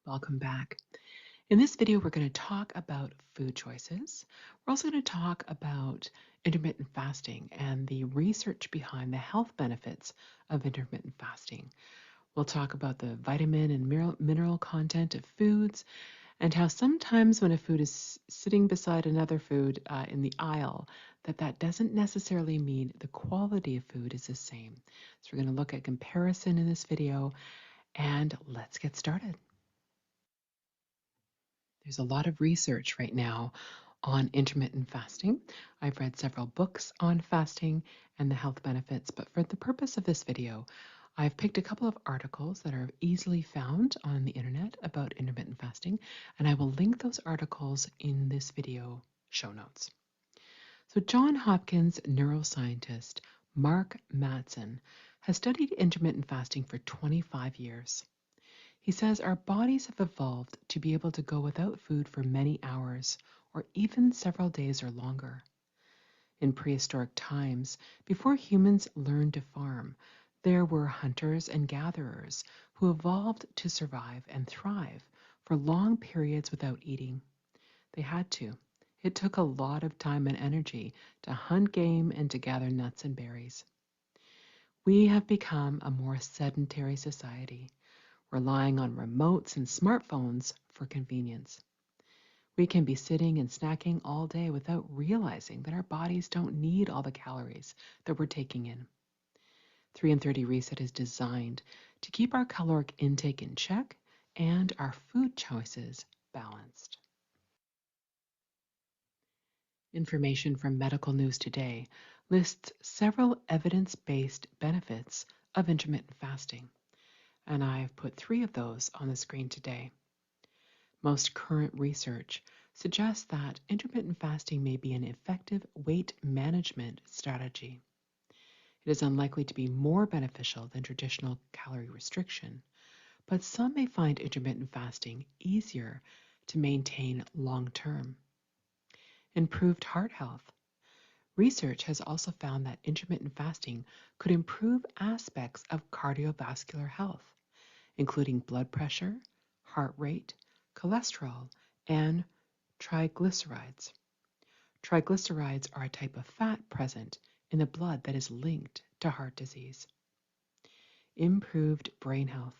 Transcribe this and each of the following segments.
Welcome back. In this video, we're going to talk about food choices. We're also going to talk about intermittent fasting and the research behind the health benefits of intermittent fasting. We'll talk about the vitamin and mineral content of foods and how sometimes when a food is sitting beside another food in the aisle, that doesn't necessarily mean the quality of food is the same. So we're going to look at comparison in this video, and let's get started. There's a lot of research right now on intermittent fasting. I've read several books on fasting and the health benefits, but for the purpose of this video, I've picked a couple of articles that are easily found on the internet about intermittent fasting, and I will link those articles in this video show notes. So Johns Hopkins neuroscientist Mark Mattson has studied intermittent fasting for 25 years. He says our bodies have evolved to be able to go without food for many hours or even several days or longer. In prehistoric times, before humans learned to farm, there were hunters and gatherers who evolved to survive and thrive for long periods without eating. They had to. It took a lot of time and energy to hunt game and to gather nuts and berries. We have become a more sedentary society, relying on remotes and smartphones for convenience. We can be sitting and snacking all day without realizing that our bodies don't need all the calories that we're taking in. 3 and 30 Reset is designed to keep our caloric intake in check and our food choices balanced. Information from Medical News Today lists several evidence-based benefits of intermittent fasting, and I've put 3 of those on the screen today. Most current research suggests that intermittent fasting may be an effective weight management strategy. It is unlikely to be more beneficial than traditional calorie restriction, but some may find intermittent fasting easier to maintain long term. Improved heart health. Research has also found that intermittent fasting could improve aspects of cardiovascular health, including blood pressure, heart rate, cholesterol, and triglycerides. Triglycerides are a type of fat present in the blood that is linked to heart disease. Improved brain health.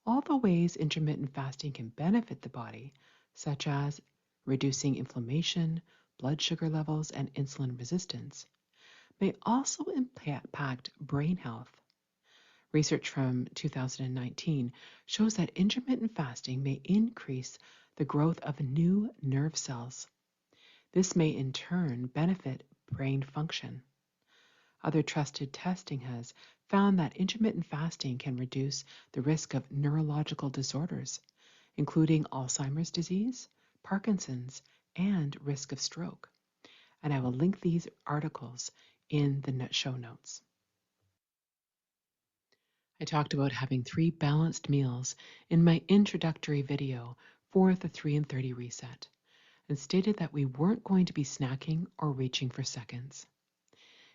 All the ways intermittent fasting can benefit the body, such as reducing inflammation, blood sugar levels, and insulin resistance, may also impact brain health. Research from 2019 shows that intermittent fasting may increase the growth of new nerve cells. This may in turn benefit brain function. Other trusted testing has found that intermittent fasting can reduce the risk of neurological disorders, including Alzheimer's disease, Parkinson's, and risk of stroke. And I will link these articles in the show notes. I talked about having 3 balanced meals in my introductory video for the 3 and 30 reset, and stated that we weren't going to be snacking or reaching for seconds.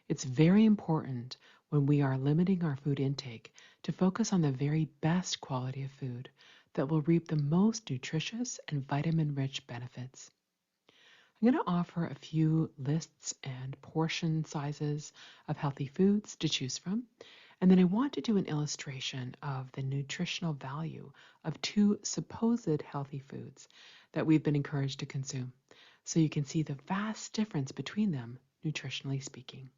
It's very important when we are limiting our food intake to focus on the very best quality of food that will reap the most nutritious and vitamin-rich benefits. I'm going to offer a few lists and portion sizes of healthy foods to choose from, and then I want to do an illustration of the nutritional value of 2 supposed healthy foods that we've been encouraged to consume, so you can see the vast difference between them, nutritionally speaking.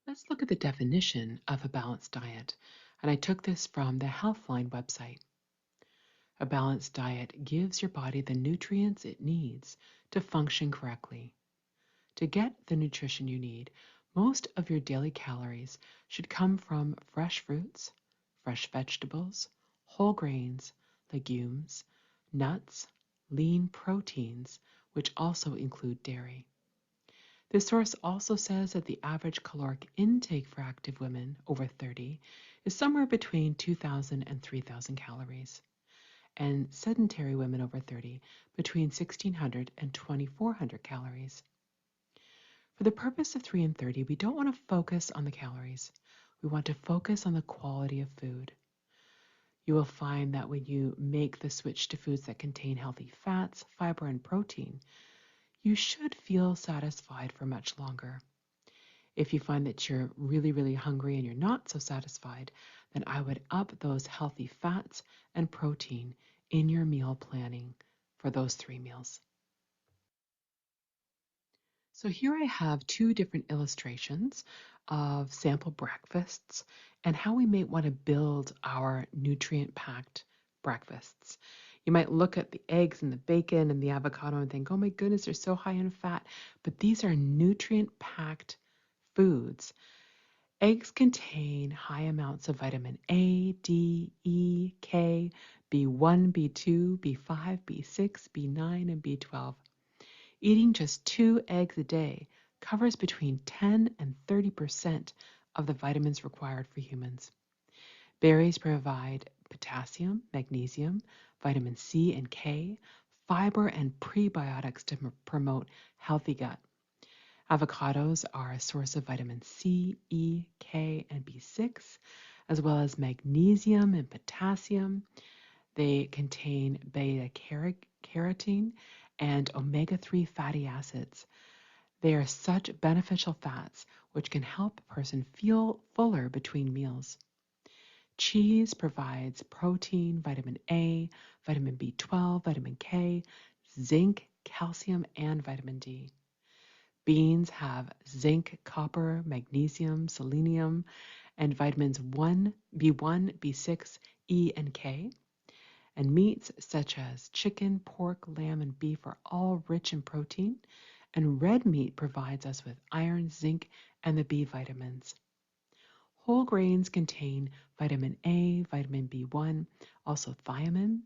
Let's look at the definition of a balanced diet, and I took this from the Healthline website. A balanced diet gives your body the nutrients it needs to function correctly. To get the nutrition you need, most of your daily calories should come from fresh fruits, fresh vegetables, whole grains, legumes, nuts, lean proteins, which also include dairy. This source also says that the average caloric intake for active women over 30 is somewhere between 2,000 and 3,000 calories, and sedentary women over 30 between 1,600 and 2,400 calories. For the purpose of 3 and 30, we don't want to focus on the calories. We want to focus on the quality of food. You will find that when you make the switch to foods that contain healthy fats, fiber, and protein, you should feel satisfied for much longer. If you find that you're really, really hungry and you're not so satisfied, then I would up those healthy fats and protein in your meal planning for those 3 meals. So here I have two different illustrations of sample breakfasts and how we may want to build our nutrient-packed breakfasts. You might look at the eggs and the bacon and the avocado and think, oh my goodness, they're so high in fat. But these are nutrient-packed foods. Eggs contain high amounts of vitamin A, D, E, K, B1, B2, B5, B6, B9, and B12. Eating just 2 eggs a day covers between 10 and 30% of the vitamins required for humans. Berries provide potassium, magnesium, vitamin C and K, fiber, and prebiotics to promote healthy gut. Avocados are a source of vitamin C, E, K, and B6, as well as magnesium and potassium. They contain beta carotene and omega-3 fatty acids. They are such beneficial fats which can help a person feel fuller between meals. Cheese provides protein, vitamin A, vitamin B12, vitamin K, zinc, calcium, and vitamin D. Beans have zinc, copper, magnesium, selenium, and vitamins B1, B6, E, and K. And meats such as chicken, pork, lamb, and beef are all rich in protein. And red meat provides us with iron, zinc, and the B vitamins. Whole grains contain vitamin A, vitamin B1, also thiamine,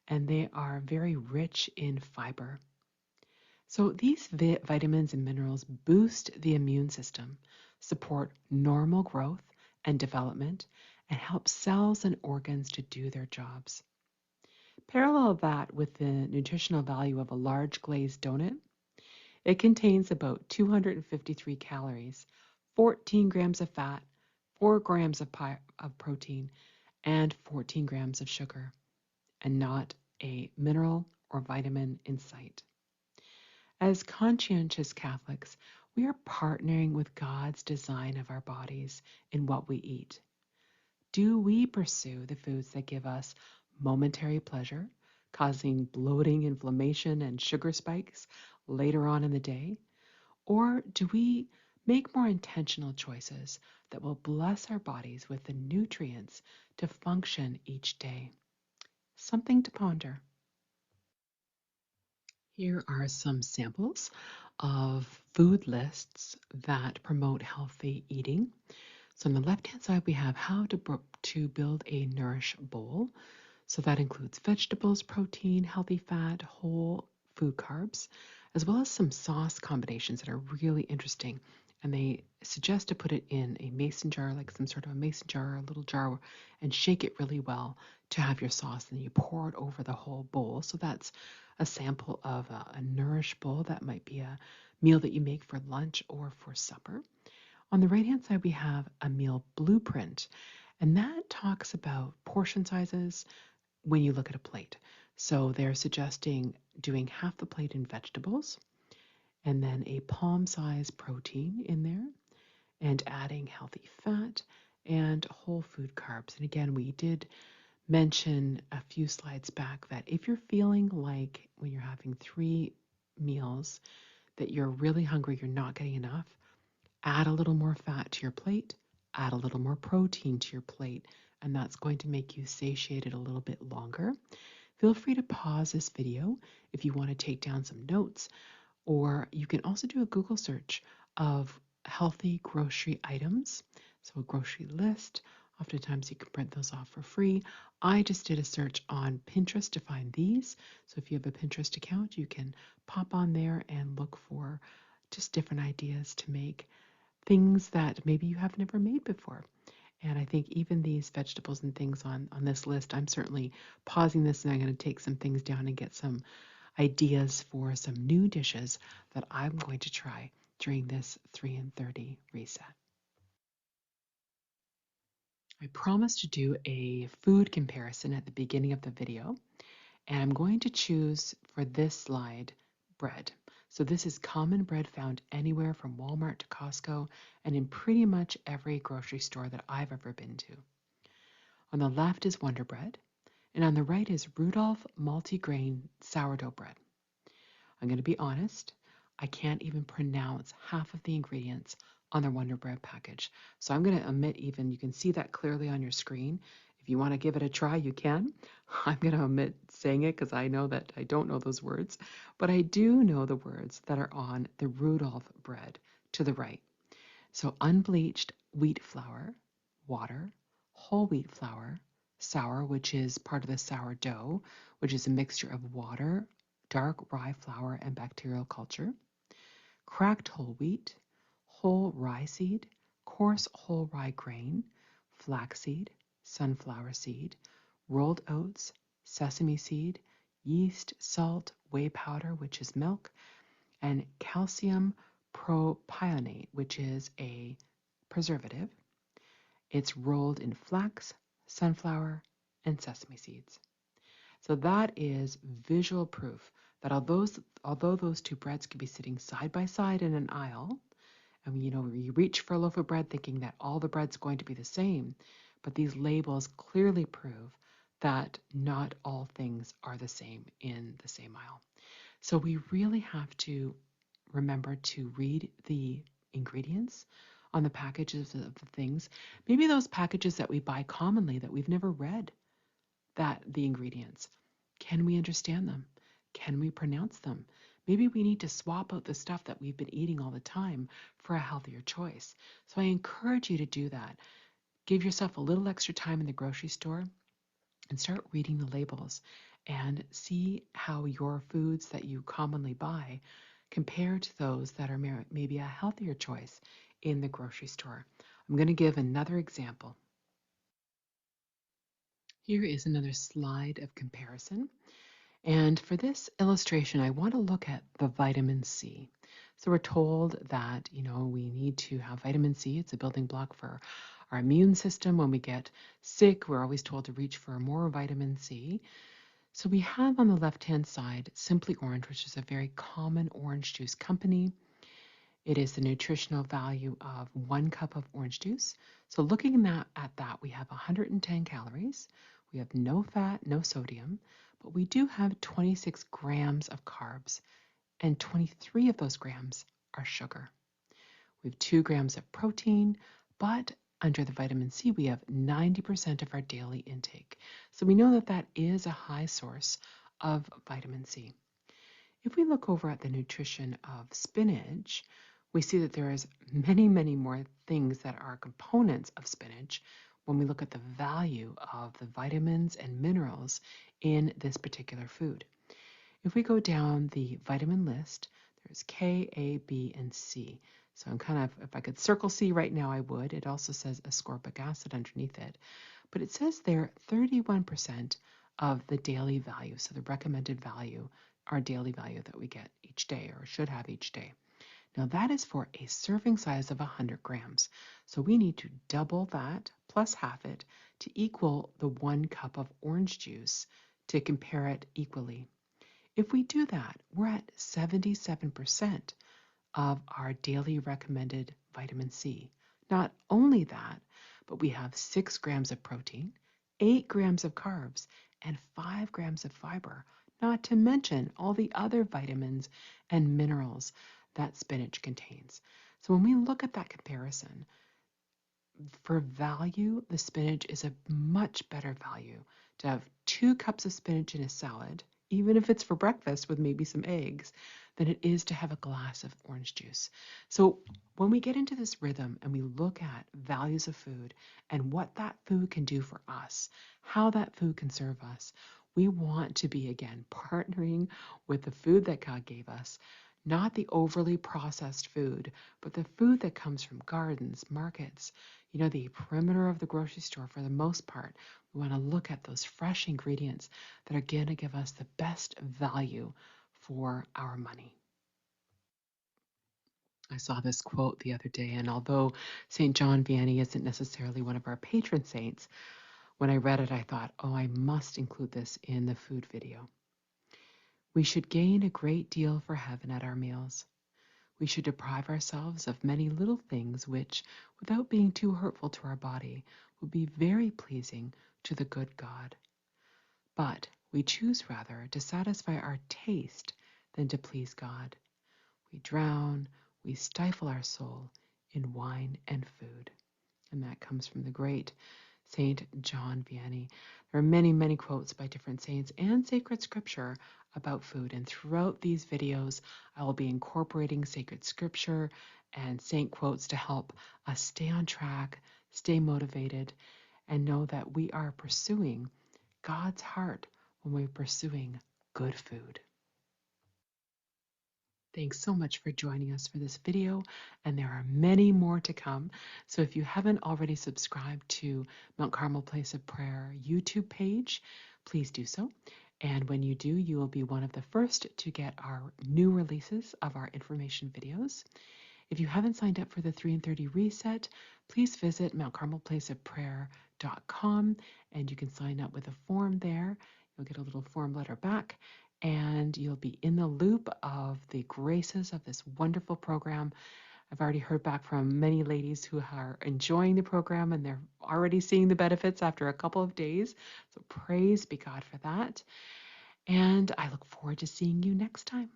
and they are very rich in fiber. So these vitamins and minerals boost the immune system, support normal growth and development, and help cells and organs to do their jobs. Parallel that with the nutritional value of a large glazed donut, it contains about 253 calories, 14 grams of fat, 4 grams of protein, and 14 grams of sugar, and not a mineral or vitamin in sight. As conscientious Catholics, we are partnering with God's design of our bodies in what we eat. Do we pursue the foods that give us momentary pleasure, causing bloating, inflammation, and sugar spikes later on in the day? Or do we make more intentional choices that will bless our bodies with the nutrients to function each day? Something to ponder. Here are some samples of food lists that promote healthy eating. So on the left-hand side, we have how to build a nourish bowl. So that includes vegetables, protein, healthy fat, whole food carbs, as well as some sauce combinations that are really interesting. And they suggest to put it in a mason jar, like some sort of a mason jar, a little jar, and shake it really well to have your sauce. And then you pour it over the whole bowl. So that's a sample of a nourish bowl. That might be a meal that you make for lunch or for supper. On the right-hand side, we have a meal blueprint, and that talks about portion sizes when you look at a plate. So they're suggesting doing half the plate in vegetables and then a palm-size protein in there and adding healthy fat and whole food carbs. And again, we did mention a few slides back that if you're feeling like when you're having 3 meals that you're really hungry, you're not getting enough, add a little more fat to your plate, add a little more protein to your plate, and that's going to make you satiated a little bit longer. Feel free to pause this video if you want to take down some notes, or you can also do a Google search of healthy grocery items. So a grocery list, oftentimes you can print those off for free. I just did a search on Pinterest to find these. So if you have a Pinterest account, you can pop on there and look for just different ideas to make things that maybe you have never made before. And I think even these vegetables and things on this list, I'm certainly pausing this and I'm going to take some things down and get some ideas for some new dishes that I'm going to try during this 3 and 30 reset. I promised to do a food comparison at the beginning of the video, and I'm going to choose for this slide bread. So this is common bread found anywhere from Walmart to Costco and in pretty much every grocery store that I've ever been to. On the left is Wonder Bread, and on the right is Rudolph multigrain sourdough bread. I'm going to be honest, I can't even pronounce half of the ingredients on their Wonder Bread package. So I'm going to omit even, you can see that clearly on your screen. If you want to give it a try, you can. I'm going to omit saying it because I know that I don't know those words, but I do know the words that are on the Rudolph bread to the right. So unbleached wheat flour, water, whole wheat flour, sour, which is part of the sourdough, which is a mixture of water, dark rye flour, and bacterial culture, cracked whole wheat, whole rye seed, coarse whole rye grain, flaxseed, sunflower seed, rolled oats, sesame seed, yeast, salt, whey powder, which is milk, and calcium propionate, which is a preservative. It's rolled in flax, sunflower, and sesame seeds. So that is visual proof that although those two breads could be sitting side by side in an aisle, and you reach for a loaf of bread thinking that all the bread's going to be the same, but these labels clearly prove that not all things are the same in the same aisle. So we really have to remember to read the ingredients on the packages of the things. Maybe those packages that we buy commonly that we've never read that the ingredients. Can we understand them? Can we pronounce them? Maybe we need to swap out the stuff that we've been eating all the time for a healthier choice. So I encourage you to do that. Give yourself a little extra time in the grocery store and start reading the labels and see how your foods that you commonly buy compare to those that are maybe a healthier choice in the grocery store. I'm going to give another example. Here is another slide of comparison. And for this illustration, I want to look at the vitamin C. So we're told that, we need to have vitamin C. It's a building block for our immune system. When we get sick, we're always told to reach for more vitamin C. So we have on the left-hand side Simply Orange, which is a very common orange juice company. It is the nutritional value of 1 cup of orange juice. So looking at that, we have 110 calories. We have no fat, no sodium, but we do have 26 grams of carbs, and 23 of those grams are sugar. We have 2 grams of protein, but under the vitamin C, we have 90% of our daily intake. So we know that that is a high source of vitamin C. If we look over at the nutrition of spinach, we see that there is many, many more things that are components of spinach when we look at the value of the vitamins and minerals in this particular food. If we go down the vitamin list, there's K, A, B, and C. So I'm if I could circle C right now, I would. It also says ascorbic acid underneath it. But it says there 31% of the daily value, so the recommended value, our daily value that we get each day or should have each day. Now that is for a serving size of 100 grams. So we need to double that plus half it to equal the 1 cup of orange juice to compare it equally. If we do that, we're at 77% of our daily recommended vitamin C. Not only that, but we have 6 grams of protein, 8 grams of carbs, and 5 grams of fiber, not to mention all the other vitamins and minerals that spinach contains. So when we look at that comparison, for value, the spinach is a much better value to have 2 cups of spinach in a salad, even if it's for breakfast with maybe some eggs, than it is to have a glass of orange juice. So when we get into this rhythm and we look at values of food and what that food can do for us, how that food can serve us, we want to be, again, partnering with the food that God gave us, not the overly processed food, but the food that comes from gardens, markets, the perimeter of the grocery store. For the most part, we want to look at those fresh ingredients that are going to give us the best value for our money. I saw this quote the other day, and although St. John Vianney isn't necessarily one of our patron saints, when I read it, I thought, oh, I must include this in the food video. We should gain a great deal for heaven at our meals. We should deprive ourselves of many little things which, without being too hurtful to our body, would be very pleasing to the good God. But we choose rather to satisfy our taste than to please God. We drown, we stifle our soul in wine and food. And that comes from the great Saint John Vianney. There are many, many quotes by different saints and sacred scripture about food. And throughout these videos, I will be incorporating sacred scripture and saint quotes to help us stay on track, stay motivated, and know that we are pursuing God's heart when we're pursuing good food. Thanks so much for joining us for this video, and there are many more to come. So if you haven't already subscribed to Mount Carmel Place of Prayer YouTube page, please do so. And when you do, you will be one of the first to get our new releases of our information videos. If you haven't signed up for the 3 and 30 reset, please visit mountcarmelplaceofprayer.com and you can sign up with a form there. You'll get a little form letter back and you'll be in the loop of the graces of this wonderful program. I've already heard back from many ladies who are enjoying the program and they're already seeing the benefits after a couple of days. So praise be God for that. And I look forward to seeing you next time.